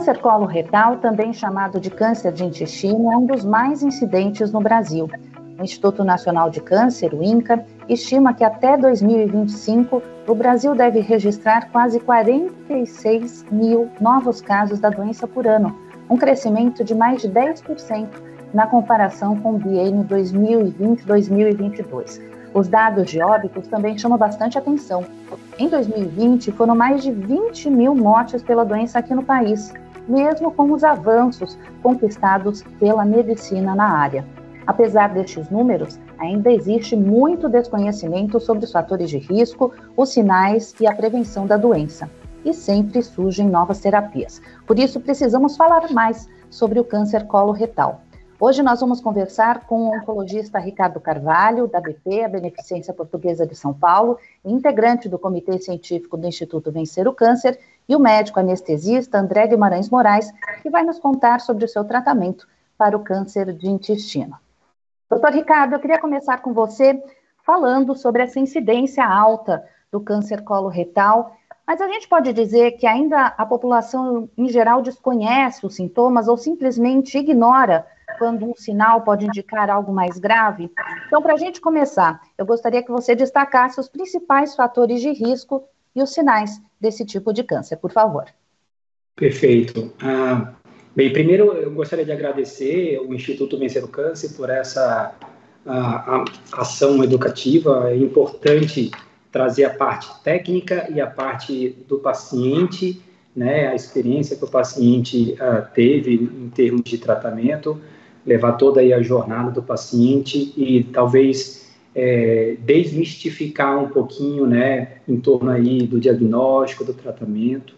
câncer coloretal, também chamado de câncer de intestino, é um dos mais incidentes no Brasil. O Instituto Nacional de Câncer, o INCA, estima que até 2025 o Brasil deve registrar quase 46 mil novos casos da doença por ano, um crescimento de mais de 10% na comparação com o biênio 2020-2022. Os dados de óbitos também chamam bastante atenção. Em 2020, foram mais de 20 mil mortes pela doença aqui no país, mesmo com os avanços conquistados pela medicina na área. Apesar destes números, ainda existe muito desconhecimento sobre os fatores de risco, os sinais e a prevenção da doença. E sempre surgem novas terapias. Por isso, precisamos falar mais sobre o câncer coloretal. Hoje nós vamos conversar com o oncologista Ricardo Carvalho, da BP, a Beneficência Portuguesa de São Paulo, integrante do Comitê Científico do Instituto Vencer o Câncer, e o médico anestesista André Guimarães Moraes, que vai nos contar sobre o seu tratamento para o câncer de intestino. Doutor Ricardo, eu queria começar com você falando sobre essa incidência alta do câncer coloretal, mas a gente pode dizer que ainda a população em geral desconhece os sintomas ou simplesmente ignora quando um sinal pode indicar algo mais grave? Então, para a gente começar, eu gostaria que você destacasse os principais fatores de risco e os sinais desse tipo de câncer, por favor. Perfeito. Bem, primeiro eu gostaria de agradecer ao Instituto Vencer o Câncer por essa ação educativa. É importante trazer a parte técnica e a parte do paciente, né, a experiência que o paciente teve em termos de tratamento, levar toda aí a jornada do paciente e talvez desmistificar um pouquinho, né, em torno aí do diagnóstico, do tratamento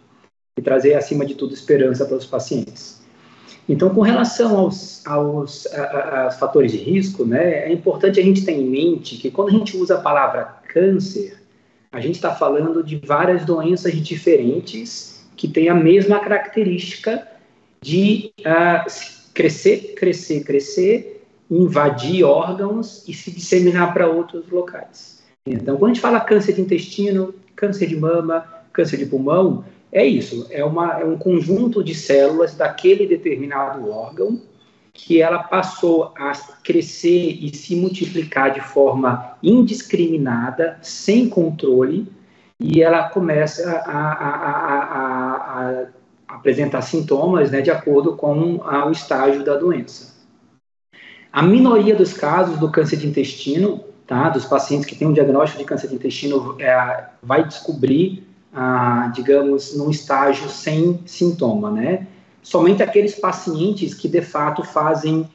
e trazer, acima de tudo, esperança para os pacientes. Então, com relação aos fatores de risco, né, é importante a gente ter em mente que quando a gente usa a palavra câncer, a gente está falando de várias doenças diferentes que têm a mesma característica de crescer, invadir órgãos e se disseminar para outros locais. Então, quando a gente fala câncer de intestino, câncer de mama, câncer de pulmão, é isso, é um conjunto de células daquele determinado órgão que ela passou a crescer e se multiplicar de forma indiscriminada, sem controle, e ela começa a apresentar sintomas, né, de acordo com o estágio da doença. A minoria dos casos do câncer de intestino, tá, dos pacientes que têm um diagnóstico de câncer de intestino, vai descobrir, digamos, num estágio sem sintoma, né? Somente aqueles pacientes que, de fato, fazem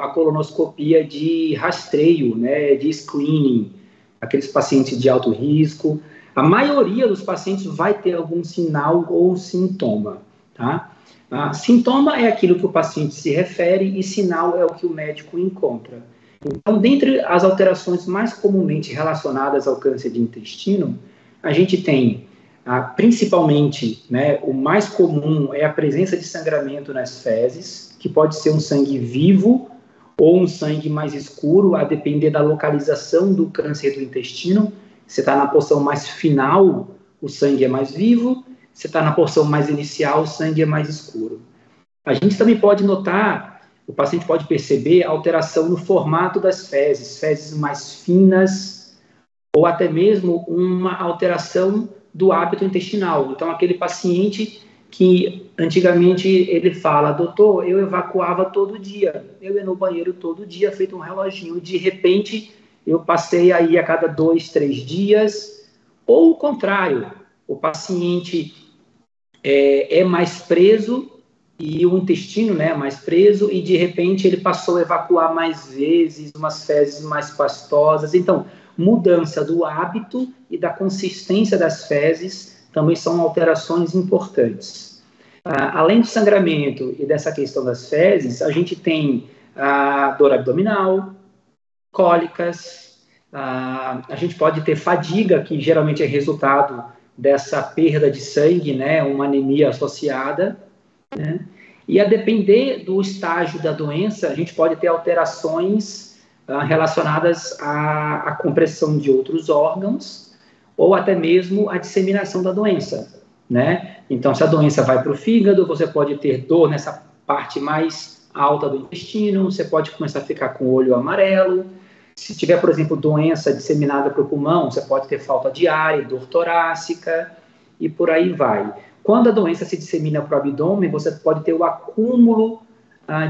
a colonoscopia de rastreio, né, de screening, aqueles pacientes de alto risco. A maioria dos pacientes vai ter algum sinal ou sintoma, tá? Sintoma é aquilo que o paciente se refere e sinal é o que o médico encontra. Então, dentre as alterações mais comumente relacionadas ao câncer de intestino, a gente tem, principalmente, né, o mais comum é a presença de sangramento nas fezes, que pode ser um sangue vivo ou um sangue mais escuro, a depender da localização do câncer do intestino. Você está na porção mais final, o sangue é mais vivo. Você está na porção mais inicial, o sangue é mais escuro. A gente também pode notar, o paciente pode perceber alteração no formato das fezes mais finas, ou até mesmo uma alteração do hábito intestinal. Então, aquele paciente que antigamente ele fala, doutor, eu evacuava todo dia, eu ia no banheiro todo dia, feito um reloginho, de repente eu passei aí a cada 2, 3 dias, ou o contrário, o paciente é mais preso e o intestino, né, é mais preso e de repente ele passou a evacuar mais vezes, umas fezes mais pastosas. Então, mudança do hábito e da consistência das fezes também são alterações importantes. Além do sangramento e dessa questão das fezes, a gente tem dor abdominal, cólicas, a gente pode ter fadiga, que geralmente é resultado dessa perda de sangue, né, uma anemia associada, né? E a depender do estágio da doença, a gente pode ter alterações relacionadas à compressão de outros órgãos ou até mesmo à disseminação da doença. né? Então, se a doença vai para o fígado, você pode ter dor nessa parte mais alta do intestino, você pode começar a ficar com o olho amarelo. Se tiver, por exemplo, doença disseminada para o pulmão, você pode ter falta de ar e dor torácica, e por aí vai. Quando a doença se dissemina para o abdômen, você pode ter o acúmulo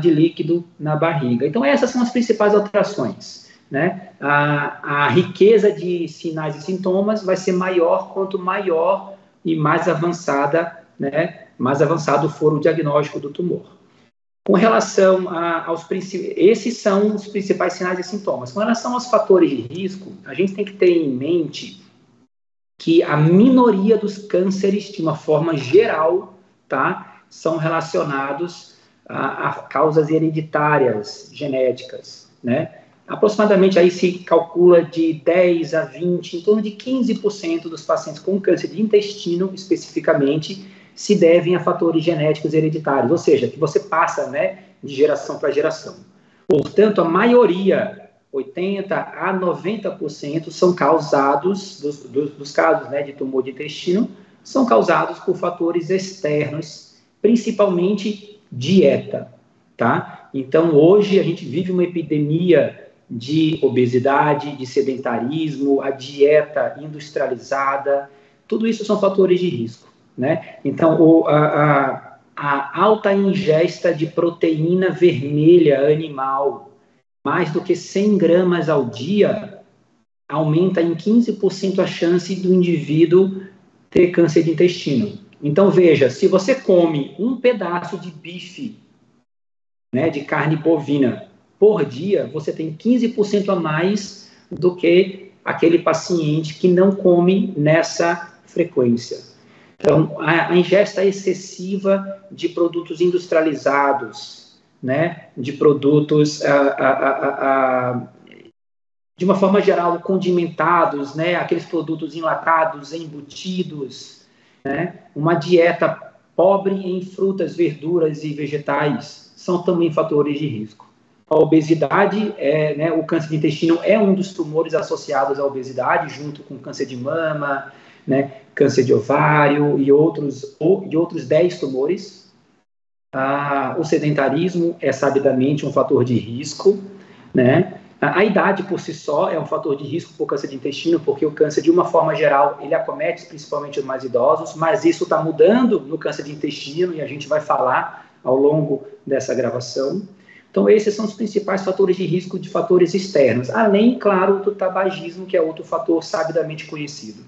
de líquido na barriga. Então, essas são as principais alterações, né? A riqueza de sinais e sintomas vai ser maior quanto maior e mais avançada, né? Mais avançado for o diagnóstico do tumor. Com relação esses são os principais sinais e sintomas. Com relação aos fatores de risco, a gente tem que ter em mente que a minoria dos cânceres, de uma forma geral, tá, são relacionados a causas hereditárias, genéticas, né? Aproximadamente aí se calcula de 10 a 20, em torno de 15% dos pacientes com câncer de intestino, especificamente, se devem a fatores genéticos hereditários, ou seja, que você passa, né, de geração para geração. Portanto, a maioria, 80% a 90%, são causados, dos casos, né, de tumor de intestino, são causados por fatores externos, principalmente dieta, tá? Então, hoje a gente vive uma epidemia de obesidade, de sedentarismo, a dieta industrializada, tudo isso são fatores de risco, né? Então, a alta ingesta de proteína vermelha animal, mais do que 100 gramas ao dia, aumenta em 15% a chance do indivíduo ter câncer de intestino. Então, veja, se você come um pedaço de bife, né, de carne bovina, por dia, você tem 15% a mais do que aquele paciente que não come nessa frequência. Então, a ingesta excessiva de produtos industrializados, né, de produtos, de uma forma geral, condimentados, né, aqueles produtos enlatados, embutidos, né, uma dieta pobre em frutas, verduras e vegetais, são também fatores de risco. A obesidade, né, o câncer de intestino é um dos tumores associados à obesidade, junto com câncer de mama, né, câncer de ovário e outros 10 tumores. O sedentarismo é sabidamente um fator de risco, né? A idade por si só é um fator de risco para o câncer de intestino, porque o câncer, de uma forma geral, ele acomete principalmente os mais idosos, mas isso está mudando no câncer de intestino e a gente vai falar ao longo dessa gravação. Então, esses são os principais fatores de risco de fatores externos, além, claro, do tabagismo, que é outro fator sabidamente conhecido.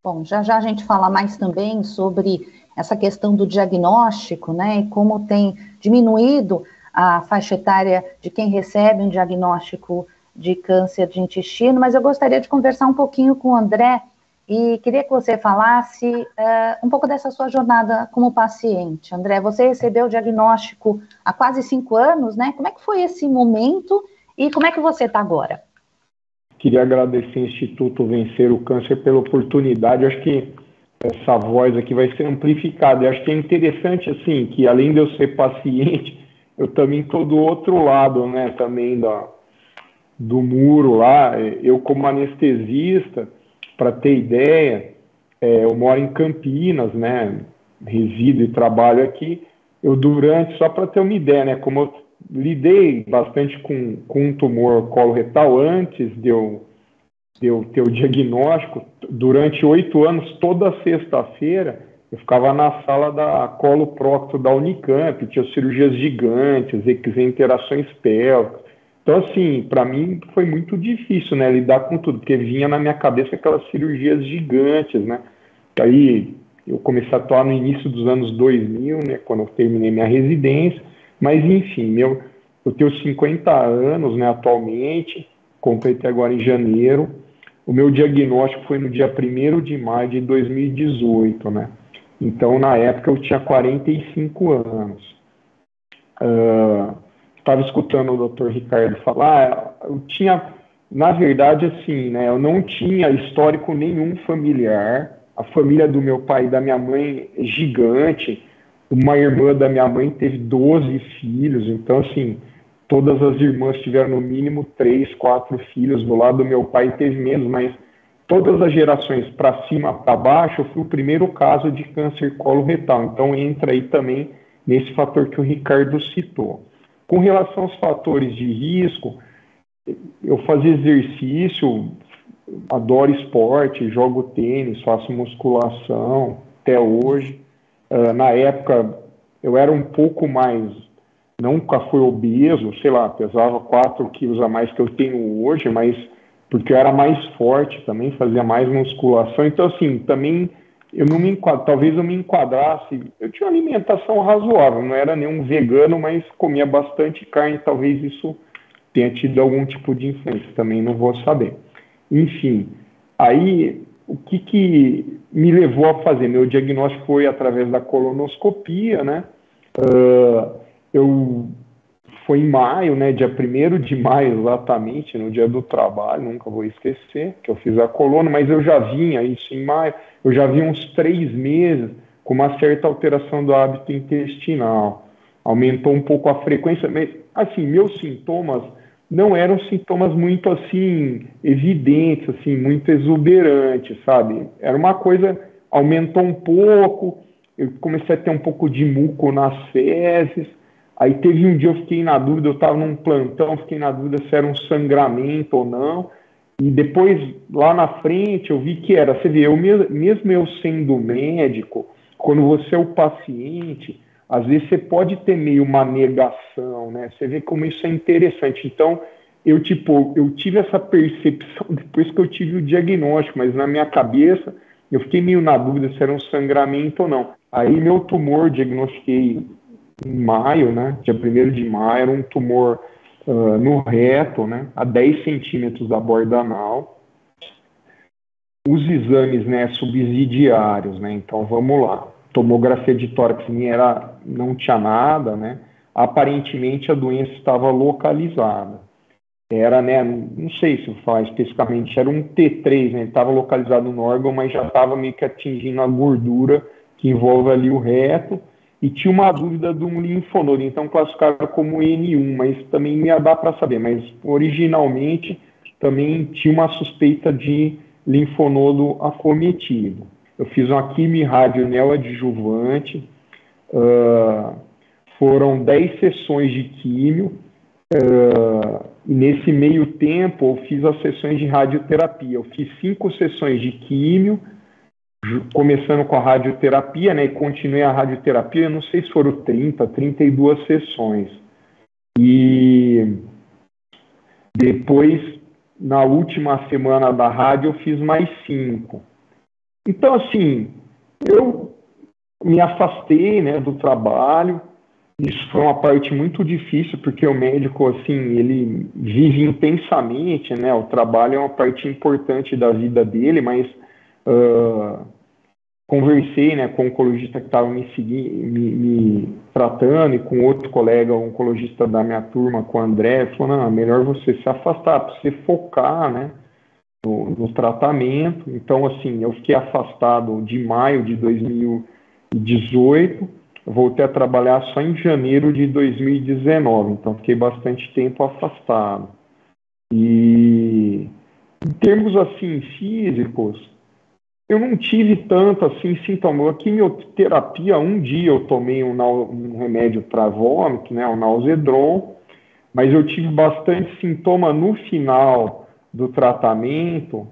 Bom, já a gente fala mais também sobre essa questão do diagnóstico, né, e como tem diminuído a faixa etária de quem recebe um diagnóstico de câncer de intestino, mas eu gostaria de conversar um pouquinho com o André e queria que você falasse um pouco dessa sua jornada como paciente. André, você recebeu o diagnóstico há quase 5 anos, né? Como é que foi esse momento e como é que você está agora? Queria agradecer ao Instituto Vencer o Câncer pela oportunidade. Eu acho que essa voz aqui vai ser amplificada. Eu acho que é interessante, assim, que além de eu ser paciente, eu também estou do outro lado, né, também do muro lá. Eu, como anestesista, para ter ideia, eu moro em Campinas, né, resido e trabalho aqui. Só para ter uma ideia, né, como eu lidei bastante com um tumor coloretal antes de eu ter o diagnóstico, durante 8 anos, toda sexta-feira, eu ficava na sala da coloprocto da Unicamp, tinha cirurgias gigantes, interações pélvicas. Então, assim, para mim foi muito difícil, né, lidar com tudo, porque vinha na minha cabeça aquelas cirurgias gigantes, né. Aí eu comecei a atuar no início dos anos 2000, né, quando eu terminei minha residência, mas enfim, eu tenho 50 anos, né, atualmente, completei agora em janeiro. O meu diagnóstico foi no dia 1º de maio de 2018, né. Então, na época, eu tinha 45 anos. Estava escutando o Dr. Ricardo falar, eu tinha, na verdade, assim, né, eu não tinha histórico nenhum familiar. A família do meu pai e da minha mãe é gigante. Uma irmã da minha mãe teve 12 filhos, então, assim, todas as irmãs tiveram no mínimo 3, 4 filhos. Do lado do meu pai teve menos, mas todas as gerações para cima, para baixo, eu fui o primeiro caso de câncer coloretal. Então, entra aí também nesse fator que o Ricardo citou. Com relação aos fatores de risco, eu fazia exercício, adoro esporte, jogo tênis, faço musculação até hoje. Na época, eu era um pouco mais, nunca fui obeso, sei lá, pesava 4 quilos a mais que eu tenho hoje, mas porque eu era mais forte também, fazia mais musculação. Então, assim, também eu não me enquadro, talvez eu me enquadrasse, eu tinha uma alimentação razoável, não era nenhum vegano, mas comia bastante carne, talvez isso tenha tido algum tipo de influência, também não vou saber. Enfim, aí o que me levou a fazer? Meu diagnóstico foi através da colonoscopia, né? Foi em maio, né? Dia 1º de maio, exatamente, no dia do trabalho, nunca vou esquecer, que eu fiz a coluna, mas eu já vinha isso em maio, eu já vinha uns 3 meses com uma certa alteração do hábito intestinal. Aumentou um pouco a frequência, mas, assim, meus sintomas não eram sintomas muito, assim, evidentes, assim, muito exuberantes, sabe? Era uma coisa, aumentou um pouco, eu comecei a ter um pouco de muco nas fezes. Aí teve um dia eu fiquei na dúvida, eu estava num plantão, fiquei na dúvida se era um sangramento ou não. E depois, lá na frente, eu vi que era. Você vê, mesmo eu sendo médico, quando você é o paciente, às vezes você pode ter meio uma negação, né? Você vê como isso é interessante. Então, eu tive essa percepção depois que eu tive o diagnóstico, mas na minha cabeça, eu fiquei meio na dúvida se era um sangramento ou não. Aí meu tumor, diagnostiquei em maio, né? Dia 1º de maio, era um tumor no reto, né? A 10 centímetros da borda anal. Os exames, né, subsidiários, né? Então, vamos lá. Tomografia de tórax não tinha nada, né? Aparentemente, a doença estava localizada. Era, né, não sei se eu falar especificamente, era um T3, né? Ele estava localizado no órgão, mas já estava meio que atingindo a gordura que envolve ali o reto. E tinha uma dúvida de um linfonodo, então classificava como N1, mas também não ia dar para saber. Mas originalmente também tinha uma suspeita de linfonodo acometido. Eu fiz uma quimio-rádio neoadjuvante, foram 10 sessões de químio, e nesse meio tempo eu fiz as sessões de radioterapia. Eu fiz 5 sessões de químio, começando com a radioterapia, né, e continuei a radioterapia, eu não sei se foram 32 sessões. E depois, na última semana da rádio, eu fiz mais 5. Então, assim, eu me afastei, né, do trabalho. Isso foi uma parte muito difícil, porque o médico, assim, ele vive intensamente, né, o trabalho é uma parte importante da vida dele, mas conversei, né, com o oncologista que estava me tratando e com outro colega, um oncologista da minha turma, com o André, falou, não, é melhor você se afastar, para você focar, né, no tratamento. Então, assim, eu fiquei afastado de maio de 2018, voltei a trabalhar só em janeiro de 2019, então fiquei bastante tempo afastado. E em termos, assim, físicos, eu não tive tanto assim sintoma. A quimioterapia, um dia eu tomei um remédio para vômito, né, o Nalzedron, mas eu tive bastante sintoma no final do tratamento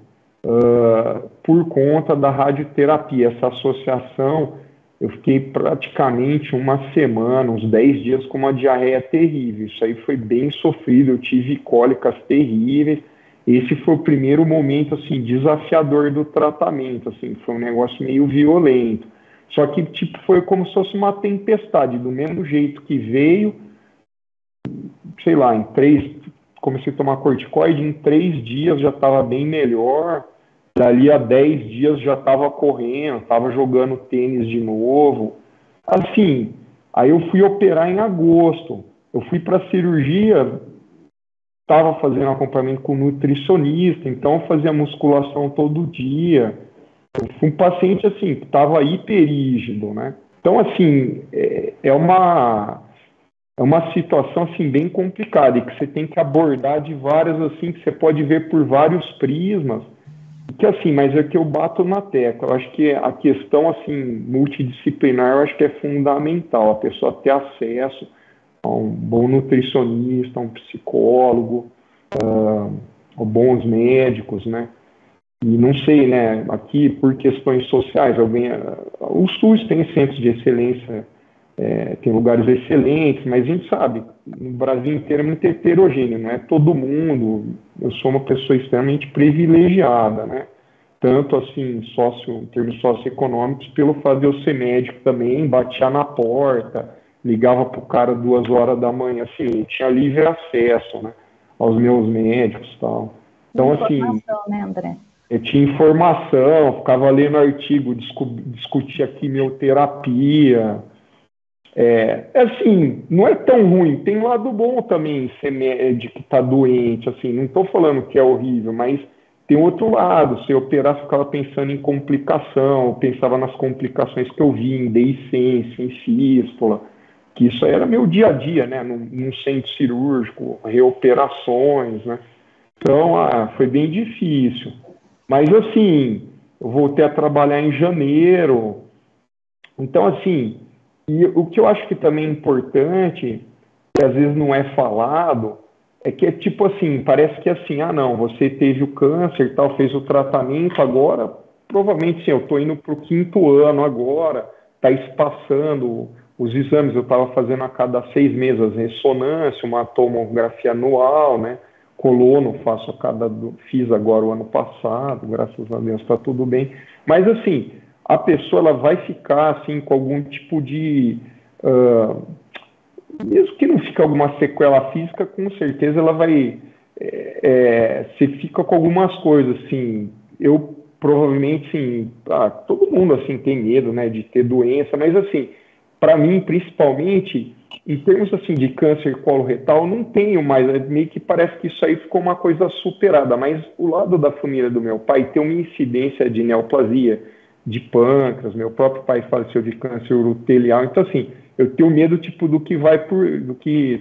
por conta da radioterapia. Essa associação, eu fiquei praticamente uma semana, uns 10 dias com uma diarreia terrível. Isso aí foi bem sofrido, eu tive cólicas terríveis. Esse foi o primeiro momento, assim, desafiador do tratamento, assim, foi um negócio meio violento. Só que, tipo, foi como se fosse uma tempestade, do mesmo jeito que veio, sei lá, comecei a tomar corticoide, em 3 dias já estava bem melhor, dali a 10 dias já estava correndo, estava jogando tênis de novo. Assim, aí eu fui operar em agosto, eu fui para a cirurgia, estava fazendo acompanhamento com nutricionista, então eu fazia musculação todo dia. Eu fui um paciente, assim, que estava hiperígido, né? Então, assim, é uma situação, assim, bem complicada e que você tem que abordar de várias, assim, que você pode ver por vários prismas Que assim, mas é que eu bato na tecla. Eu acho que a questão assim multidisciplinar, eu acho que é fundamental. A pessoa ter acesso a um bom nutricionista, a um psicólogo, a bons médicos, né? E não sei, né? Aqui por questões sociais, o SUS tem centros de excelência, tem lugares excelentes, mas a gente sabe, no Brasil inteiro é muito heterogêneo, não é todo mundo. Eu sou uma pessoa extremamente privilegiada, né? Tanto assim, em termos socioeconômicos, pelo fato de eu ser médico também, batia na porta, ligava para o cara 2 horas da manhã, assim, tinha livre acesso, né, aos meus médicos e tal. Então, assim, né, André? eu tinha informação, ficava lendo artigo, discutia quimioterapia. Assim, não é tão ruim, tem um lado bom também ser médico que está doente, assim, não estou falando que é horrível, mas tem outro lado, se eu operasse, eu ficava pensando em complicação, eu pensava nas complicações que eu vi em deiscência, em fístula, que isso aí era meu dia a dia, né, num centro cirúrgico, reoperações, né, então foi bem difícil, mas assim, eu voltei a trabalhar em janeiro, então assim, e o que eu acho que também é importante, que às vezes não é falado, é que é tipo assim, parece que é assim, não, você teve o câncer e tal, fez o tratamento, agora, provavelmente sim, eu estou indo para o 5º ano agora, está espaçando os exames, eu estava fazendo a cada 6 meses as ressonância, uma tomografia anual, né, colono fiz agora o ano passado, graças a Deus está tudo bem, mas assim, a pessoa ela vai ficar assim com algum tipo de mesmo que não fique alguma sequela física, com certeza ela vai você fica com algumas coisas assim. Eu provavelmente sim, todo mundo assim tem medo, né, de ter doença, mas assim, para mim principalmente em termos assim de câncer coloretal, não tenho mais, meio que parece que isso aí ficou uma coisa superada, mas o lado da família do meu pai tem uma incidência de neoplasia de pâncreas, meu próprio pai faleceu de câncer urotelial, então assim, eu tenho medo tipo do que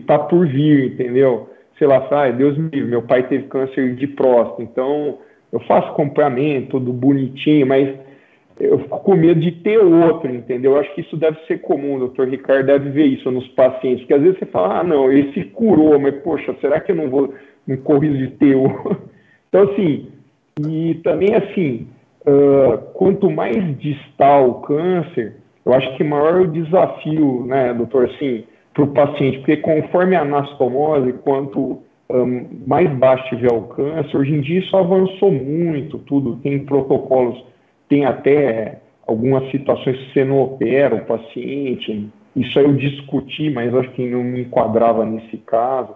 tá por vir, entendeu? Sei lá, Deus me livre, meu pai teve câncer de próstata, então eu faço acompanhamento, tudo bonitinho, mas eu fico com medo de ter outro, entendeu? Eu acho que isso deve ser comum, o doutor Ricardo deve ver isso nos pacientes, porque às vezes você fala, não, esse curou, mas poxa, será que eu não corro de ter outro? Então assim, e também assim, quanto mais distal o câncer, eu acho que maior o desafio, né, doutor, assim, para o paciente, porque conforme a anastomose, quanto mais baixo tiver o câncer, hoje em dia isso avançou muito, tudo, tem protocolos, tem até algumas situações que você não opera o paciente, isso aí eu discuti, mas acho que não me enquadrava nesse caso.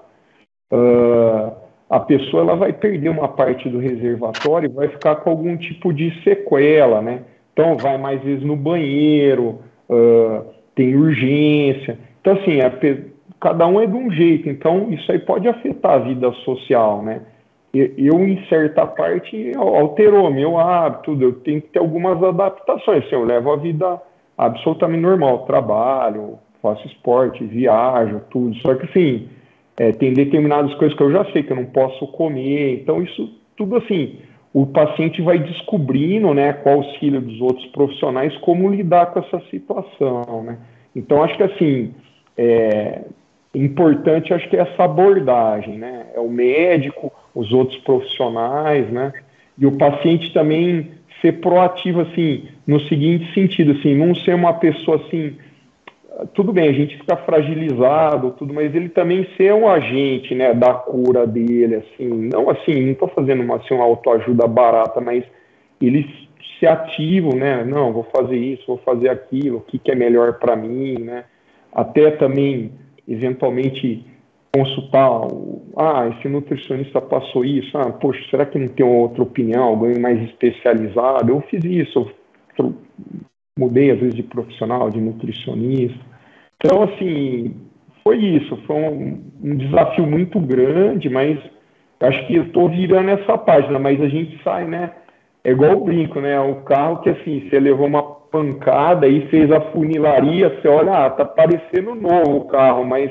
A pessoa ela vai perder uma parte do reservatório e vai ficar com algum tipo de sequela, né? Então, vai mais vezes no banheiro, tem urgência. Então, assim, cada um é de um jeito. Então, isso aí pode afetar a vida social, né? Eu, em certa parte, alterou meu hábito, eu tenho que ter algumas adaptações. Assim, eu levo a vida absolutamente normal, trabalho, faço esporte, viajo, tudo. Só que, assim, tem determinadas coisas que eu já sei que eu não posso comer. Então, isso tudo assim, o paciente vai descobrindo, né, com o auxílio dos outros profissionais, como lidar com essa situação, né? Então, acho que assim, importante, acho que é essa abordagem, né? É o médico, os outros profissionais, né? E o paciente também ser proativo, assim, no seguinte sentido, assim, não ser uma pessoa assim, tudo bem, a gente fica fragilizado, tudo, mas ele também ser um agente, né, da cura dele, assim, não estou fazendo uma autoajuda barata, mas ele ser ativo, né, não, vou fazer isso, vou fazer aquilo, o que é melhor para mim, né, até também, eventualmente, consultar, esse nutricionista passou isso, poxa, será que não tem outra opinião, alguém mais especializado? Eu fiz isso, mudei às vezes de profissional, de nutricionista. Então, assim, foi isso. Foi um desafio muito grande, mas acho que eu estou virando essa página, mas a gente sai, né? É igual o brinco, né? O carro que, assim, você levou uma pancada e fez a funilaria, você olha, tá parecendo novo o carro, mas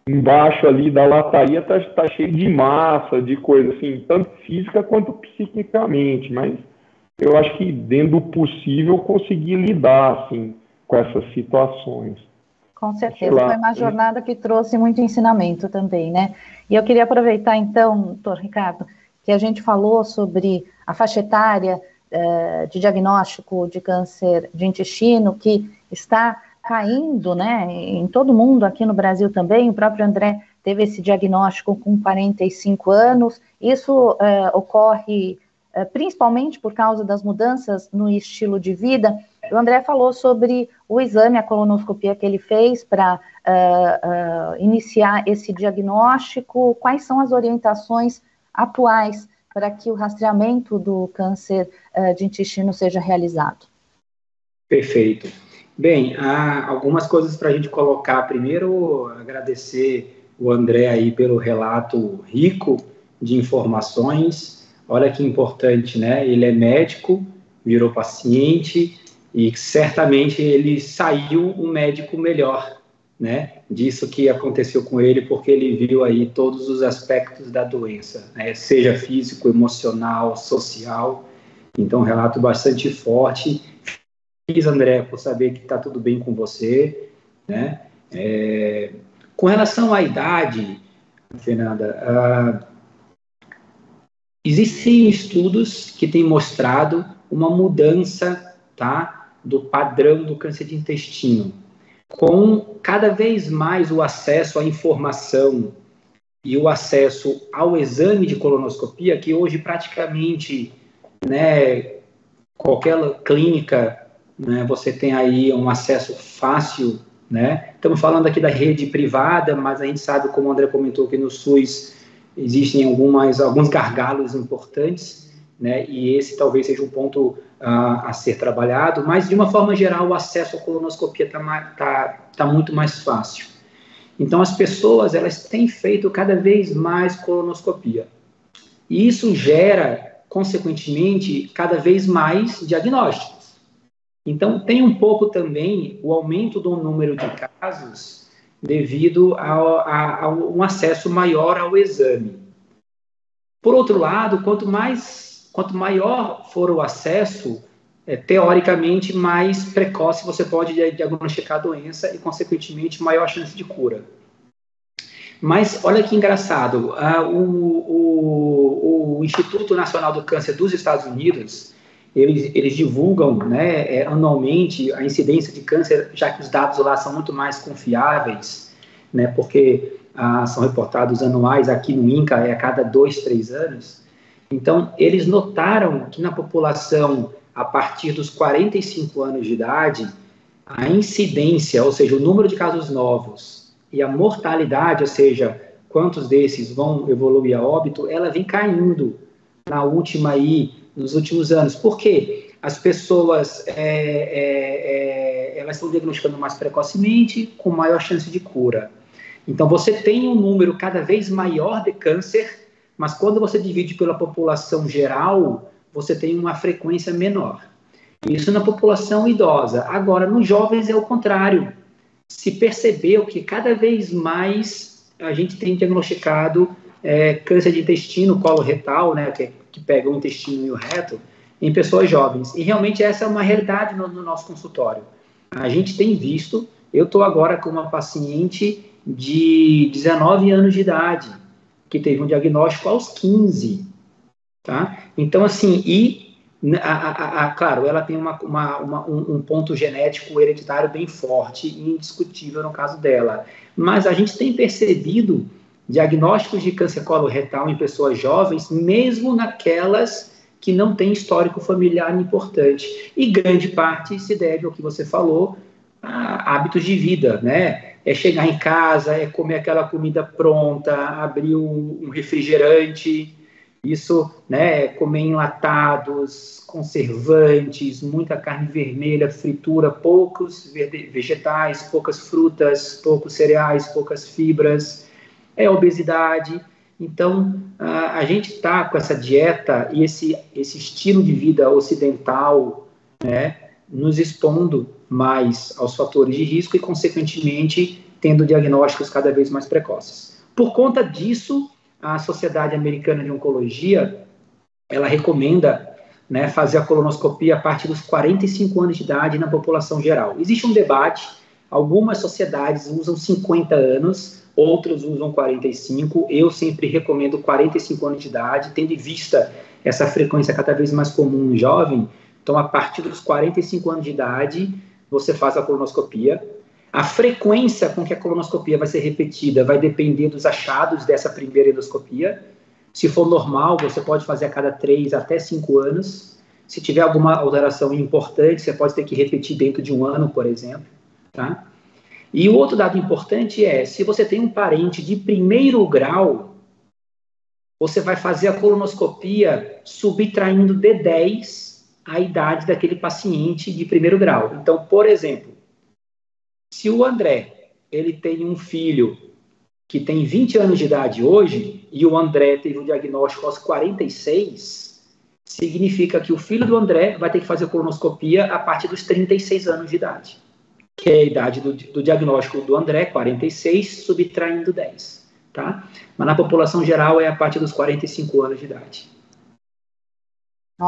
embaixo ali da lataria tá cheio de massa, de coisa, assim, tanto física quanto psiquicamente, mas eu acho que dentro do possível conseguir lidar assim, com essas situações. Com certeza, foi uma jornada que trouxe muito ensinamento também, né? E eu queria aproveitar então, doutor Ricardo, que a gente falou sobre a faixa etária de diagnóstico de câncer de intestino, que está caindo, né, em todo mundo, aqui no Brasil também. O próprio André teve esse diagnóstico com 45 anos. Isso ocorre principalmente por causa das mudanças no estilo de vida. O André falou sobre o exame, a colonoscopia que ele fez para iniciar esse diagnóstico. Quais são as orientações atuais para que o rastreamento do câncer de intestino seja realizado? Perfeito. Bem, há algumas coisas para a gente colocar. Primeiro, agradecer o André aí pelo relato rico de informações. Olha que importante, né? Ele é médico, virou paciente e certamente ele saiu um médico melhor, né? Disso que aconteceu com ele, porque ele viu aí todos os aspectos da doença, né? Seja físico, emocional, social. Então, um relato bastante forte. Feliz, André, por saber que está tudo bem com você, né? Com relação à idade, Fernanda, existem estudos que têm mostrado uma mudança, tá, do padrão do câncer de intestino, com cada vez mais o acesso à informação e o acesso ao exame de colonoscopia, que hoje praticamente, né, qualquer clínica, né, você tem aí um acesso fácil, né? Estamos falando aqui da rede privada, mas a gente sabe, como o André comentou, que no SUS existem alguns gargalos importantes, né? E esse talvez seja um ponto a ser trabalhado, mas de uma forma geral o acesso à colonoscopia tá muito mais fácil. Então as pessoas, elas têm feito cada vez mais colonoscopia. E isso gera, consequentemente, cada vez mais diagnósticos. Então, tem um pouco também o aumento do número de casos devido a um acesso maior ao exame. Por outro lado, quanto maior for o acesso, teoricamente, mais precoce você pode diagnosticar a doença e, consequentemente, maior chance de cura. Mas, olha que engraçado, o Instituto Nacional do Câncer dos Estados Unidos, eles divulgam, né, anualmente a incidência de câncer, já que os dados lá são muito mais confiáveis, né, porque são reportados anuais, aqui no INCA é a cada 2, 3 anos. Então, eles notaram que na população, a partir dos 45 anos de idade, a incidência, ou seja, o número de casos novos e a mortalidade, ou seja, quantos desses vão evoluir a óbito, ela vem caindo nos últimos anos. Por quê? As pessoas elas estão diagnosticando mais precocemente, com maior chance de cura. Então, você tem um número cada vez maior de câncer, mas quando você divide pela população geral, você tem uma frequência menor. Isso na população idosa. Agora, nos jovens é o contrário. Se percebeu que cada vez mais a gente tem diagnosticado câncer de intestino, colo retal, né, que pega o intestino e o reto, em pessoas jovens. E realmente essa é uma realidade no nosso consultório. A gente tem visto, eu estou agora com uma paciente de 19 anos de idade, que teve um diagnóstico aos 15, tá? Então, assim, claro, ela tem um ponto genético hereditário bem forte e indiscutível no caso dela, mas a gente tem percebido diagnósticos de câncer coloretal em pessoas jovens, mesmo naquelas que não têm histórico familiar importante, e grande parte se deve ao que você falou, a hábitos de vida, né? É chegar em casa, é comer aquela comida pronta, abrir um refrigerante, isso, né, comer enlatados, conservantes, muita carne vermelha, fritura, poucos vegetais, poucas frutas, poucos cereais, poucas fibras, obesidade. Então, a gente está com essa dieta e esse estilo de vida ocidental, né, nos expondo mais aos fatores de risco e, consequentemente, tendo diagnósticos cada vez mais precoces. Por conta disso, a Sociedade Americana de Oncologia, ela recomenda, né, fazer a colonoscopia a partir dos 45 anos de idade na população geral. Existe um debate, algumas sociedades usam 50 anos, outras usam 45, eu sempre recomendo 45 anos de idade, tendo em vista essa frequência cada vez mais comum no jovem. Então, a partir dos 45 anos de idade, você faz a colonoscopia. A frequência com que a colonoscopia vai ser repetida vai depender dos achados dessa primeira endoscopia. Se for normal, você pode fazer a cada 3 até 5 anos. Se tiver alguma alteração importante, você pode ter que repetir dentro de um ano, por exemplo. Tá? E o outro dado importante é, se você tem um parente de primeiro grau, você vai fazer a colonoscopia subtraindo de 10 a idade daquele paciente de primeiro grau. Então, por exemplo, se o André ele tem um filho que tem 20 anos de idade hoje, e o André teve o diagnóstico aos 46, significa que o filho do André vai ter que fazer colonoscopia a partir dos 36 anos de idade, que é a idade do diagnóstico do André, 46, subtraindo 10, tá? Mas na população geral é a partir dos 45 anos de idade.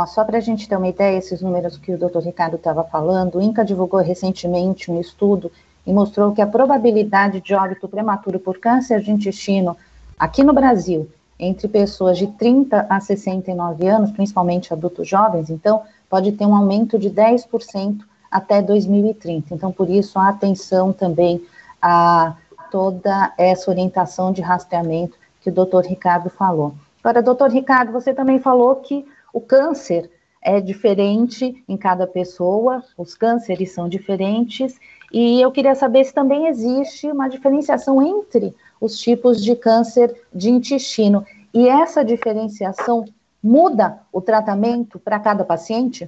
Só para a gente ter uma ideia, esses números que o Dr. Ricardo estava falando, o INCA divulgou recentemente um estudo e mostrou que a probabilidade de óbito prematuro por câncer de intestino aqui no Brasil, entre pessoas de 30 a 69 anos, principalmente adultos jovens, então, pode ter um aumento de 10% até 2030. Então, por isso, a atenção também a toda essa orientação de rastreamento que o Dr. Ricardo falou. Agora, Dr. Ricardo, você também falou que o câncer é diferente em cada pessoa, os cânceres são diferentes, e eu queria saber se também existe uma diferenciação entre os tipos de câncer de intestino. E essa diferenciação muda o tratamento para cada paciente?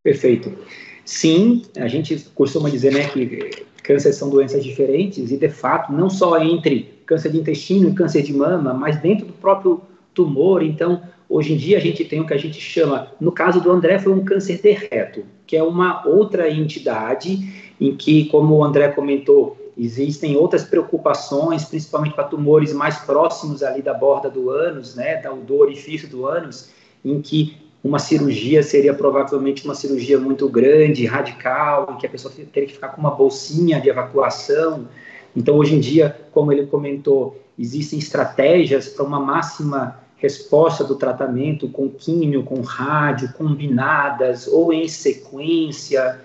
Perfeito. Sim, a gente costuma dizer, né, que cânceres são doenças diferentes, e de fato, não só entre câncer de intestino e câncer de mama, mas dentro do próprio tumor. Então, hoje em dia a gente tem o que a gente chama, no caso do André, foi um câncer de reto, que é uma outra entidade em que, como o André comentou, existem outras preocupações, principalmente para tumores mais próximos ali da borda do ânus, né, do orifício do ânus, em que uma cirurgia seria provavelmente uma cirurgia muito grande, radical, em que a pessoa teria que ficar com uma bolsinha de evacuação. Então, hoje em dia, como ele comentou, existem estratégias para uma máxima resposta do tratamento com químio, com rádio, combinadas ou em sequência,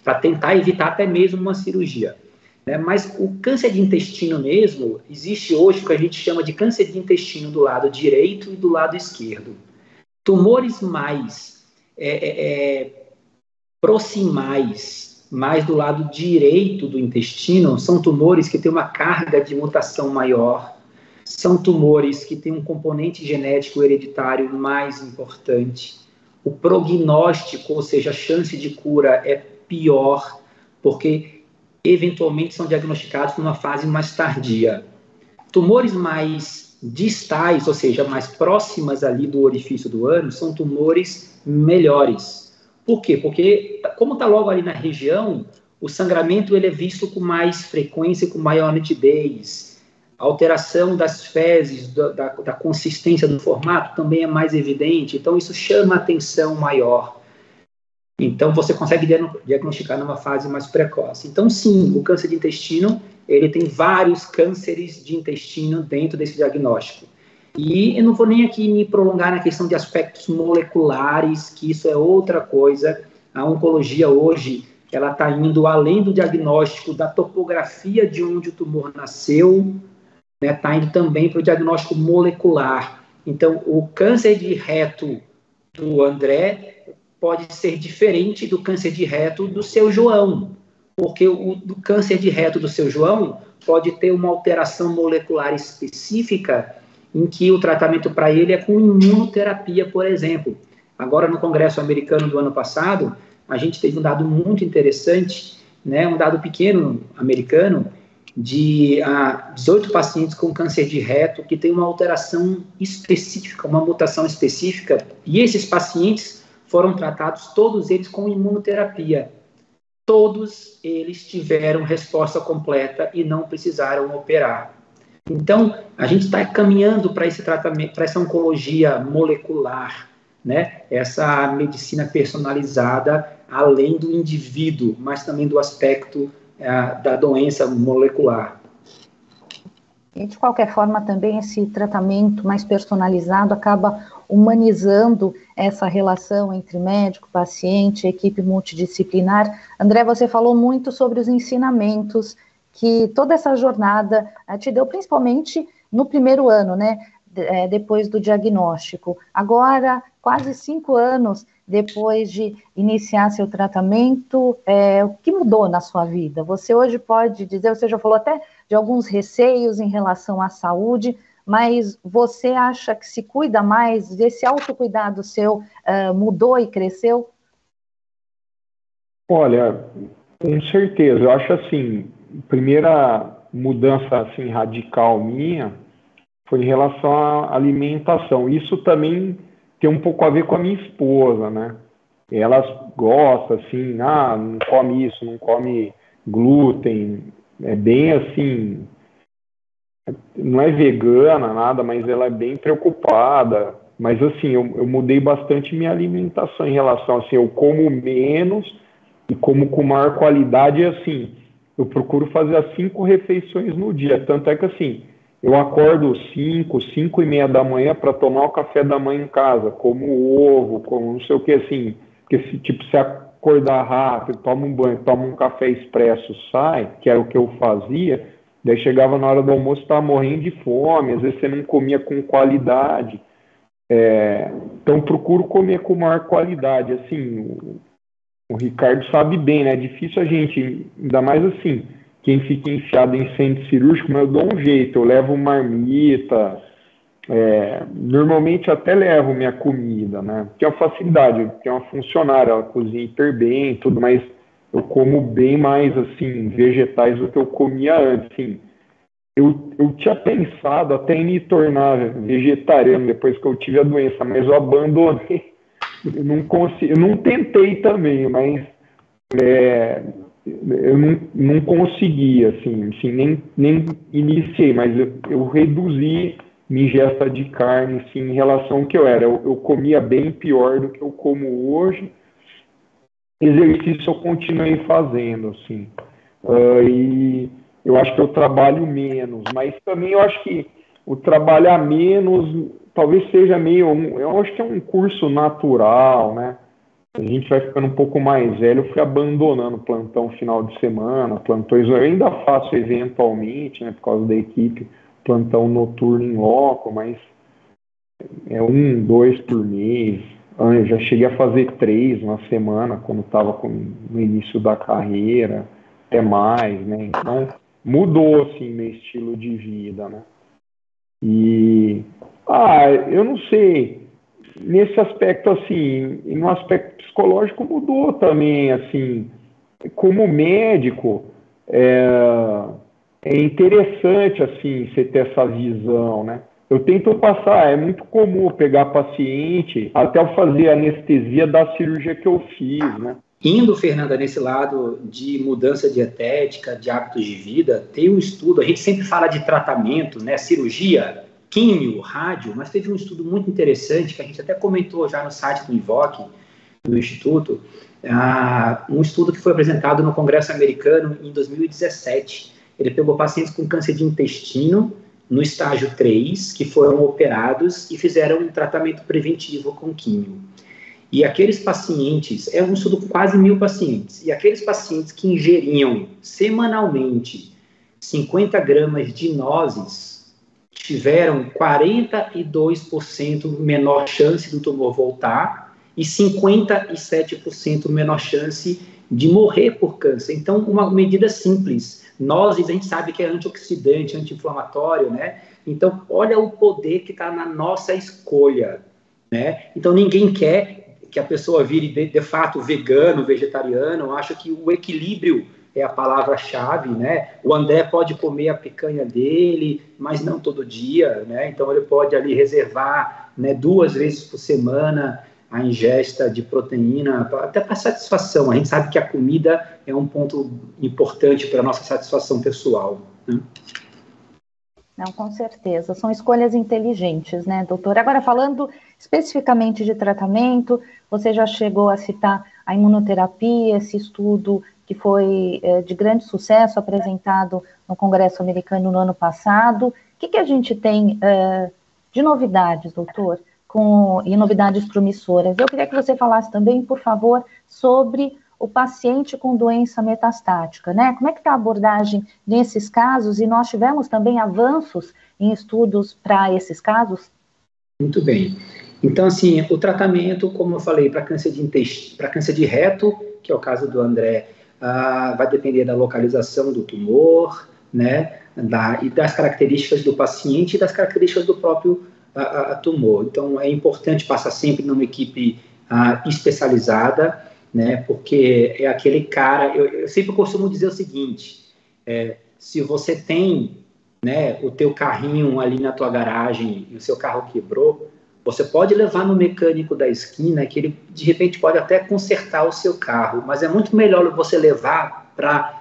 para tentar evitar até mesmo uma cirurgia. Mas o câncer de intestino mesmo, existe hoje o que a gente chama de câncer de intestino do lado direito e do lado esquerdo. Tumores mais proximais, mais do lado direito do intestino, são tumores que têm uma carga de mutação maior, são tumores que têm um componente genético hereditário mais importante. O prognóstico, ou seja, a chance de cura é pior, porque eventualmente são diagnosticados numa fase mais tardia. Tumores mais distais, ou seja, mais próximas ali do orifício do ânus, são tumores melhores. Por quê? Porque, como está logo ali na região, o sangramento ele é visto com mais frequência, com maior nitidez. A alteração das fezes, da consistência do formato também é mais evidente, então isso chama atenção maior. Então, você consegue diagnosticar numa fase mais precoce. Então, sim, o câncer de intestino, ele tem vários cânceres de intestino dentro desse diagnóstico. E eu não vou nem aqui me prolongar na questão de aspectos moleculares, que isso é outra coisa. A oncologia hoje, ela está indo além do diagnóstico da topografia de onde o tumor nasceu, está indo também para o diagnóstico molecular. Então, o câncer de reto do André pode ser diferente do câncer de reto do seu João, porque do câncer de reto do seu João pode ter uma alteração molecular específica em que o tratamento para ele é com imunoterapia, por exemplo. Agora, no Congresso Americano do ano passado, a gente teve um dado muito interessante, um dado pequeno americano, de 18 pacientes com câncer de reto que tem uma alteração específica, uma mutação específica, e esses pacientes foram tratados, todos eles, com imunoterapia. Todos eles tiveram resposta completa e não precisaram operar. Então, a gente está caminhando para esse tratamento, para essa oncologia molecular, né, essa medicina personalizada, além do indivíduo, mas também do aspecto da doença molecular. E, de qualquer forma, também esse tratamento mais personalizado acaba humanizando essa relação entre médico, paciente, equipe multidisciplinar. André, você falou muito sobre os ensinamentos que toda essa jornada te deu, principalmente no primeiro ano, né, depois do diagnóstico. Agora, quase 5 anos depois de iniciar seu tratamento, o que mudou na sua vida? Você hoje pode dizer, você já falou até de alguns receios em relação à saúde, mas você acha que se cuida mais, esse autocuidado seu mudou e cresceu? Olha, com certeza. Eu acho assim, a primeira mudança assim, radical minha foi em relação à alimentação. Isso também tem um pouco a ver com a minha esposa, né? Elas gostam, assim, não come isso, não come glúten, é bem assim, não é vegana, nada, mas ela é bem preocupada. Mas assim, eu mudei bastante minha alimentação em relação, assim, eu como menos e como com maior qualidade, assim, eu procuro fazer as 5 refeições no dia, tanto é que assim, eu acordo 5 e meia da manhã para tomar o café da manhã em casa, como ovo, como não sei o que, assim, porque se acordar rápido, toma um banho, toma um café expresso, sai, que era o que eu fazia, daí chegava na hora do almoço, estava morrendo de fome, às vezes você não comia com qualidade, então procuro comer com maior qualidade, assim, o Ricardo sabe bem, né, é difícil a gente, ainda mais assim, quem fica enfiado em centro cirúrgico, mas eu dou um jeito, eu levo marmita, normalmente eu até levo minha comida, né? Tem uma facilidade, tem uma funcionária, ela cozinha hiper bem, tudo, mas eu como bem mais, assim, vegetais do que eu comia antes, assim. Eu tinha pensado até em me tornar vegetariano depois que eu tive a doença, mas eu abandonei, eu não consegui, eu não tentei também, mas eu não consegui, assim nem iniciei, mas eu reduzi minha ingesta de carne, assim, em relação ao que eu era. Eu comia bem pior do que eu como hoje. Exercício eu continuei fazendo, assim. E eu acho que eu trabalho menos, mas também eu acho que o trabalhar menos talvez seja meio... Eu acho que é um curso natural, né? A gente vai ficando um pouco mais velho, eu fui abandonando plantão final de semana, plantões, eu ainda faço eventualmente, né, por causa da equipe, plantão noturno em loco, mas é 1, 2 por mês. Eu já cheguei a fazer 3 na semana, quando estava no início da carreira, até mais, né, então mudou, assim, meu estilo de vida, né. E, eu não sei, nesse aspecto, assim, e no aspecto psicológico mudou também, assim, como médico, é interessante, assim, você ter essa visão, né? Eu tento passar, é muito comum pegar paciente, até eu fazer anestesia da cirurgia que eu fiz, né? Indo, Fernanda, nesse lado de mudança dietética, de hábitos de vida, tem um estudo, a gente sempre fala de tratamento, né, cirurgia, químio, rádio, mas teve um estudo muito interessante, que a gente até comentou já no site do Invoque, do Instituto, um estudo que foi apresentado no Congresso Americano em 2017. Ele pegou pacientes com câncer de intestino, no estágio 3, que foram operados e fizeram um tratamento preventivo com químio. E aqueles pacientes, é um estudo com quase 1.000 pacientes, e aqueles pacientes que ingeriam semanalmente 50 gramas de nozes tiveram 42% menor chance do tumor voltar e 57% menor chance de morrer por câncer. Então, uma medida simples. Nozes, a gente sabe que é antioxidante, anti-inflamatório, né? Então, olha o poder que está na nossa escolha, né? Então, ninguém quer que a pessoa vire, de fato, vegano, vegetariano. Eu acho que o equilíbrio é a palavra-chave, né? O André pode comer a picanha dele, mas não todo dia, né? Então, ele pode ali reservar, né, 2 vezes por semana a ingesta de proteína, até para satisfação. A gente sabe que a comida é um ponto importante para a nossa satisfação pessoal, né? Não, com certeza. São escolhas inteligentes, né, doutor? Agora, falando especificamente de tratamento, você já chegou a citar a imunoterapia, esse estudo que foi de grande sucesso, apresentado no Congresso Americano no ano passado. O que a gente tem de novidades, doutor, e novidades promissoras? Eu queria que você falasse também, por favor, sobre o paciente com doença metastática, né? Como é que está a abordagem nesses casos? E nós tivemos também avanços em estudos para esses casos? Muito bem. Então, assim, o tratamento, como eu falei, para câncer de intestino, para câncer de reto, que é o caso do André, vai depender da localização do tumor, né, e das características do paciente e das características do próprio tumor. Então, é importante passar sempre numa equipe especializada, né, porque é aquele cara, eu sempre costumo dizer o seguinte, se você tem, né, o teu carrinho ali na tua garagem e o seu carro quebrou, você pode levar no mecânico da esquina que ele, de repente, pode até consertar o seu carro, mas é muito melhor você levar para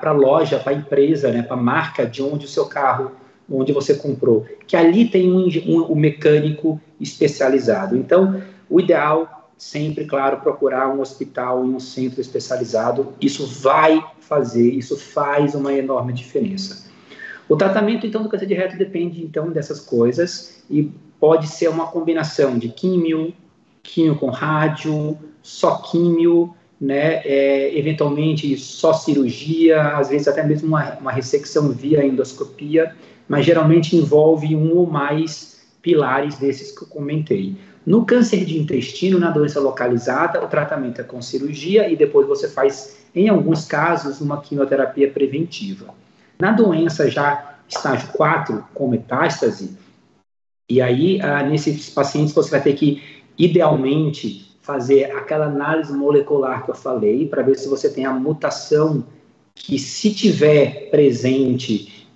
a loja, para a empresa, né, para a marca de onde o seu carro, onde você comprou, que ali tem um mecânico especializado. Então, o ideal, sempre, claro, procurar um hospital e um centro especializado, isso faz uma enorme diferença. O tratamento, então, do câncer de reto depende, então, dessas coisas e pode ser uma combinação de químio com rádio, só químio, né, eventualmente só cirurgia, às vezes até mesmo uma ressecção via endoscopia, mas geralmente envolve um ou mais pilares desses que eu comentei. No câncer de intestino, na doença localizada, o tratamento é com cirurgia e depois você faz, em alguns casos, uma quimioterapia preventiva. Na doença já estágio 4, com metástase, e aí, nesses pacientes, você vai ter que, idealmente, fazer aquela análise molecular que eu falei, para ver se você tem a mutação que, se tiver presente,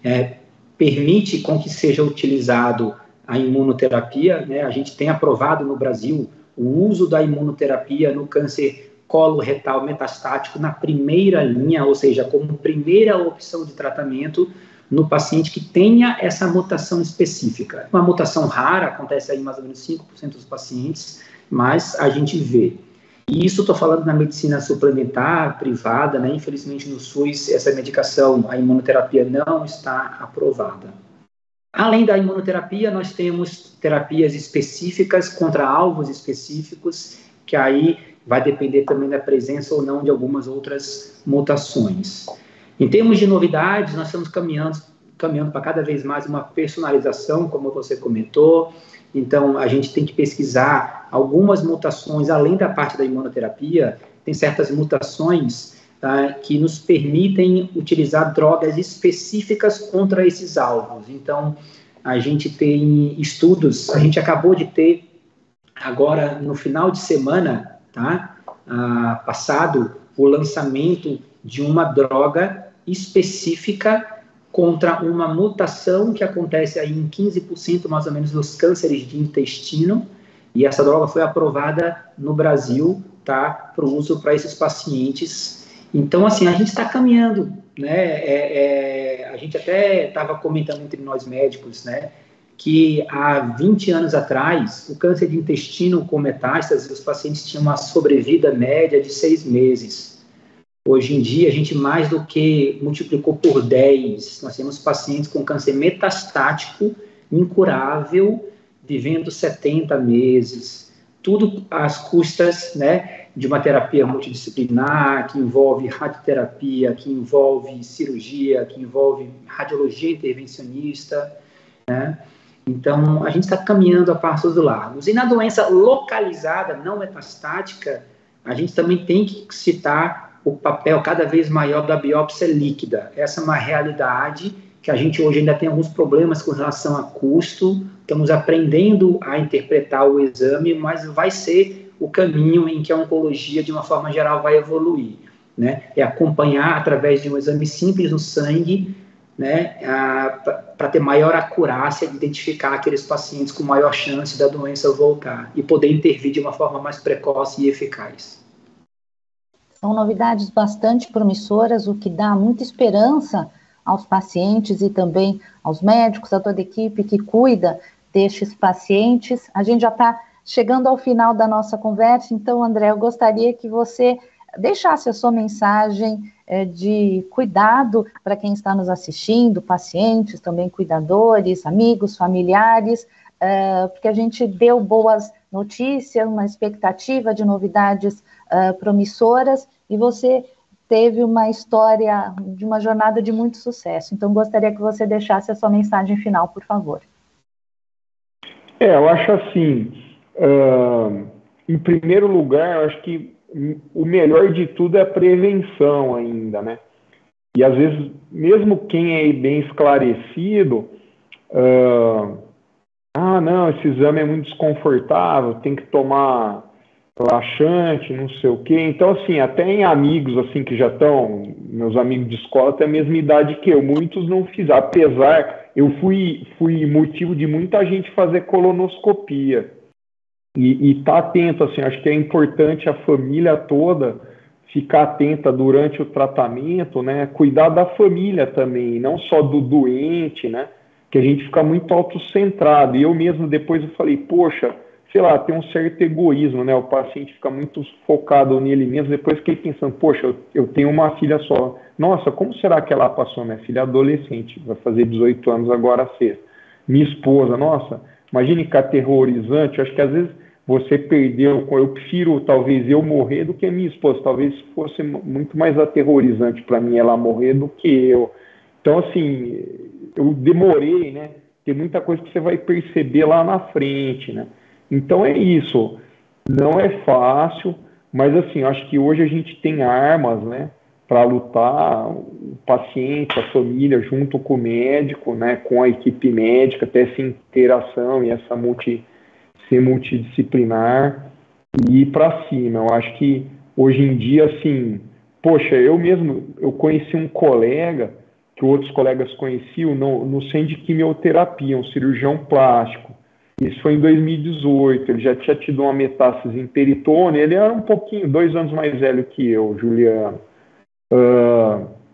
permite com que seja utilizado a imunoterapia, né? A gente tem aprovado no Brasil o uso da imunoterapia no câncer coloretal metastático na primeira linha, ou seja, como primeira opção de tratamento no paciente que tenha essa mutação específica. Uma mutação rara, acontece aí em mais ou menos 5% dos pacientes, mas a gente vê. E isso estou falando na medicina suplementar, privada, né? Infelizmente no SUS essa medicação, a imunoterapia, não está aprovada. Além da imunoterapia, nós temos terapias específicas contra alvos específicos, que aí vai depender também da presença ou não de algumas outras mutações. Em termos de novidades, nós estamos caminhando para cada vez mais uma personalização, como você comentou. Então, a gente tem que pesquisar algumas mutações, além da parte da imunoterapia, tem certas mutações que nos permitem utilizar drogas específicas contra esses alvos. Então, a gente tem estudos, a gente acabou de ter, agora no final de semana, passado, o lançamento de uma droga específica contra uma mutação que acontece aí em 15% mais ou menos dos cânceres de intestino, e essa droga foi aprovada no Brasil, para o uso para esses pacientes. Então, assim, a gente está caminhando, né? A gente até estava comentando entre nós médicos, né, que há 20 anos atrás, o câncer de intestino com metástase, os pacientes tinham uma sobrevida média de 6 meses. Hoje em dia, a gente mais do que multiplicou por 10. Nós temos pacientes com câncer metastático, incurável, vivendo 70 meses. Tudo às custas, né, de uma terapia multidisciplinar, que envolve radioterapia, que envolve cirurgia, que envolve radiologia intervencionista, né? Então, a gente está caminhando a passos largos. E na doença localizada, não metastática, a gente também tem que citar o papel cada vez maior da biópsia líquida. Essa é uma realidade que a gente hoje ainda tem alguns problemas com relação a custo, estamos aprendendo a interpretar o exame, mas vai ser o caminho em que a oncologia, de uma forma geral, vai evoluir, né? É acompanhar através de um exame simples no sangue, né, para ter maior acurácia de identificar aqueles pacientes com maior chance da doença voltar e poder intervir de uma forma mais precoce e eficaz. São novidades bastante promissoras, o que dá muita esperança aos pacientes e também aos médicos, a toda a equipe que cuida destes pacientes. A gente já está chegando ao final da nossa conversa, então, André, eu gostaria que você deixasse a sua mensagem de cuidado para quem está nos assistindo, pacientes, também cuidadores, amigos, familiares, porque a gente deu boas notícias, uma expectativa de novidades promissoras, e você teve uma história de uma jornada de muito sucesso. Então, gostaria que você deixasse a sua mensagem final, por favor. Eu acho assim, em primeiro lugar, eu acho que o melhor de tudo é a prevenção ainda, né? E às vezes, mesmo quem é bem esclarecido, não, esse exame é muito desconfortável, tem que tomar laxante, não sei o quê. Então, assim, até em amigos, assim, que já estão, meus amigos de escola, até a mesma idade que eu, muitos não fizeram, apesar, eu fui motivo de muita gente fazer colonoscopia. E tá atento, assim, acho que é importante a família toda ficar atenta durante o tratamento, né? Cuidar da família também, não só do doente, né? Que a gente fica muito autocentrado. E eu mesmo depois eu falei, poxa, sei lá, tem um certo egoísmo, né? O paciente fica muito focado nele mesmo. Depois fiquei pensando, poxa, eu tenho uma filha só. Nossa, como será que ela passou? Minha filha é adolescente, vai fazer 18 anos agora sexta. Minha esposa, nossa, imagine que aterrorizante. Eu acho que às vezes você perdeu, eu prefiro talvez eu morrer do que a minha esposa. Talvez fosse muito mais aterrorizante para mim ela morrer do que eu. Então, assim, eu demorei, né? Tem muita coisa que você vai perceber lá na frente, né? Então é isso. Não é fácil, mas assim, acho que hoje a gente tem armas, né? Para lutar, o paciente, a família, junto com o médico, né? Com a equipe médica, ter essa interação e essa ser multidisciplinar e ir para cima. Eu acho que hoje em dia, assim, poxa, eu conheci um colega, que outros colegas conheciam, no centro de quimioterapia, um cirurgião plástico. Isso foi em 2018, ele já tinha tido uma metástase em peritônio, ele era um pouquinho, 2 anos mais velho que eu, Juliano.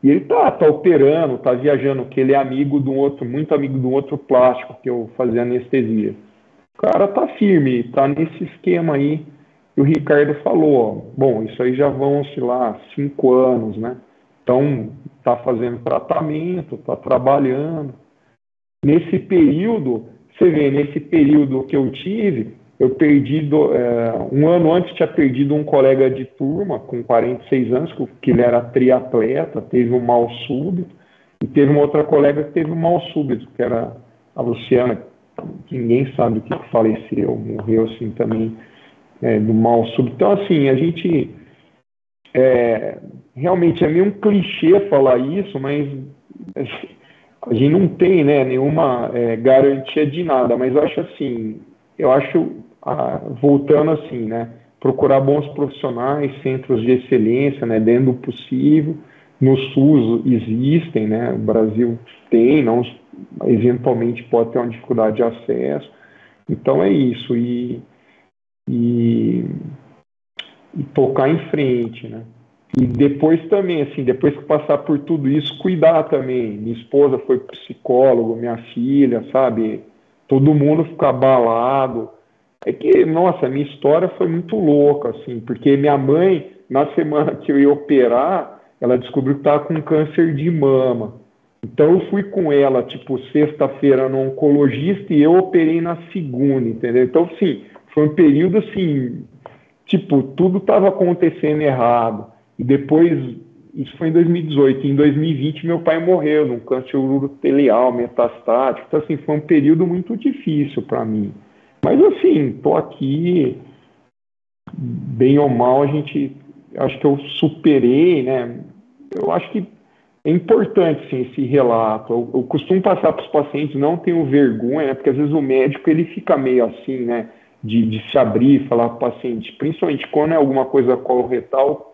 E ele tá operando, tá viajando, que ele é amigo de um outro, muito amigo de um outro plástico que eu fazia anestesia. O cara tá firme, tá nesse esquema aí que o Ricardo falou. Ó. Bom, isso aí já vão, sei lá, 5 anos, né? Então, tá fazendo tratamento, tá trabalhando. Nesse período, você vê, nesse período que eu tive, eu perdi, um ano antes tinha perdido um colega de turma com 46 anos, que ele era triatleta, teve um mal súbito, e teve uma outra colega que teve um mal súbito, que era a Luciana, que ninguém sabe o que faleceu, morreu assim também, do mal súbito. Então, assim, a gente, realmente é meio um clichê falar isso, mas a gente não tem, né, nenhuma garantia de nada, mas eu acho, voltando assim, né, procurar bons profissionais, centros de excelência, né, dentro do possível. No SUS existem, né, o Brasil tem, não, eventualmente pode ter uma dificuldade de acesso. Então é isso, e tocar em frente, né. E depois também, assim, depois que passar por tudo isso, cuidar também. Minha esposa foi psicólogo, minha filha, sabe? Todo mundo fica abalado. É que, nossa, minha história foi muito louca, assim, porque minha mãe, na semana que eu ia operar, ela descobriu que estava com câncer de mama. Então eu fui com ela, tipo, sexta-feira no oncologista e eu operei na segunda, entendeu? Então, assim, foi um período, assim, tipo, tudo estava acontecendo errado. E depois, isso foi em 2018, em 2020 meu pai morreu num câncer urotelial metastático. Então, assim, foi um período muito difícil para mim. Mas, assim, tô aqui, bem ou mal, acho que eu superei, né? Eu acho que é importante, sim, esse relato. Eu costumo passar para os pacientes, não tenho vergonha, né? Porque às vezes o médico, ele fica meio assim, né? De se abrir e falar para o paciente, principalmente quando é alguma coisa coloretal,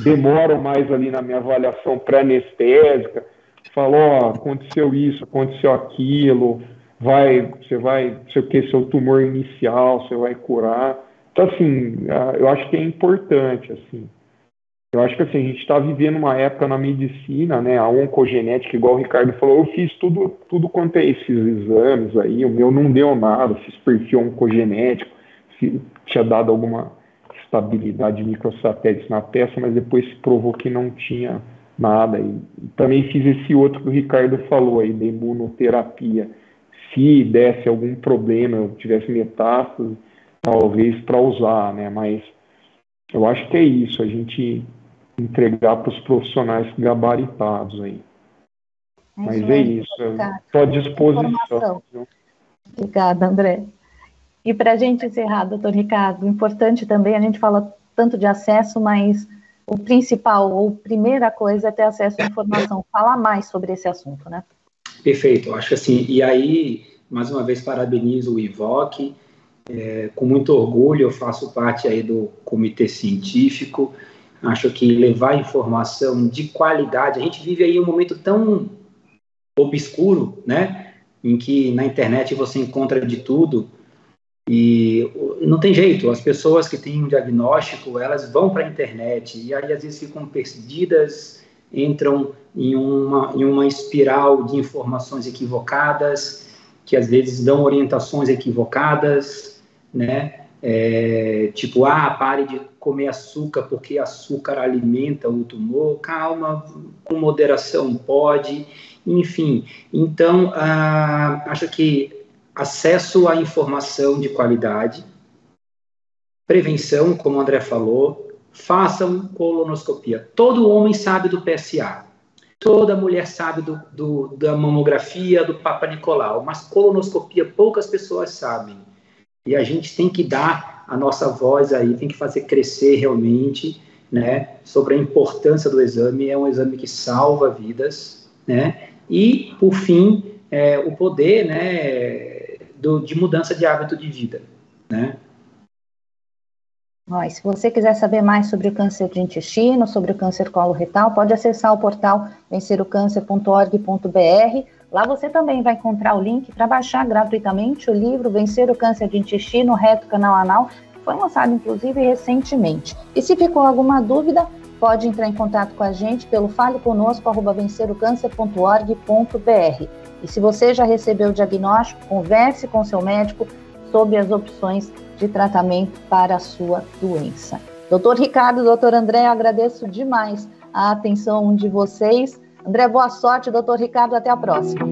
demoram mais ali na minha avaliação pré-anestésica, falam, ó, aconteceu isso, aconteceu aquilo, você vai, não sei o que, seu tumor inicial, você vai curar. Então, assim, eu acho que é importante, assim. Eu acho que assim, a gente está vivendo uma época na medicina, né, a oncogenética, igual o Ricardo falou, eu fiz tudo quanto é esses exames aí, o meu não deu nada, fiz perfil oncogenético, tinha dado alguma estabilidade de microsatélites na peça, mas depois se provou que não tinha nada. E também fiz esse outro que o Ricardo falou aí, da imunoterapia. Se desse algum problema, eu tivesse metástase, talvez para usar, né, mas eu acho que é isso, a gente entregar para os profissionais gabaritados aí. Mas é isso, estou à disposição. Obrigada, André. E para a gente encerrar, doutor Ricardo, importante também, a gente fala tanto de acesso, mas o principal, ou primeira coisa é ter acesso à informação. Falar mais sobre esse assunto, né? Perfeito, eu acho que assim, e aí, mais uma vez, parabenizo o IVOC, com muito orgulho eu faço parte aí do comitê científico. Acho que levar informação de qualidade, a gente vive aí um momento tão obscuro, né, em que na internet você encontra de tudo e não tem jeito, as pessoas que têm um diagnóstico, elas vão para a internet e aí às vezes ficam perdidas, entram em uma espiral de informações equivocadas, que às vezes dão orientações equivocadas, né, tipo, pare de comer açúcar porque açúcar alimenta o tumor. Calma, com moderação pode, enfim. Então, acho que acesso à informação de qualidade, prevenção, como o André falou, façam colonoscopia. Todo homem sabe do PSA, toda mulher sabe da mamografia, do Papa Nicolau, mas colonoscopia poucas pessoas sabem. E a gente tem que dar a nossa voz aí, tem que fazer crescer realmente, né, sobre a importância do exame. É um exame que salva vidas, né, e, por fim, o poder, né, de mudança de hábito de vida, né. E se você quiser saber mais sobre o câncer de intestino, sobre o câncer coloretal, pode acessar o portal vencerocâncer.org.br. Lá você também vai encontrar o link para baixar gratuitamente o livro Vencer o Câncer de Intestino, Reto Canal Anal, que foi lançado, inclusive, recentemente. E se ficou alguma dúvida, pode entrar em contato com a gente pelo faleconosco@vencerocâncer.org.br. E se você já recebeu o diagnóstico, converse com seu médico sobre as opções de tratamento para a sua doença. Doutor Ricardo, doutor André, agradeço demais a atenção de vocês. André, boa sorte. Doutor Ricardo, até a próxima.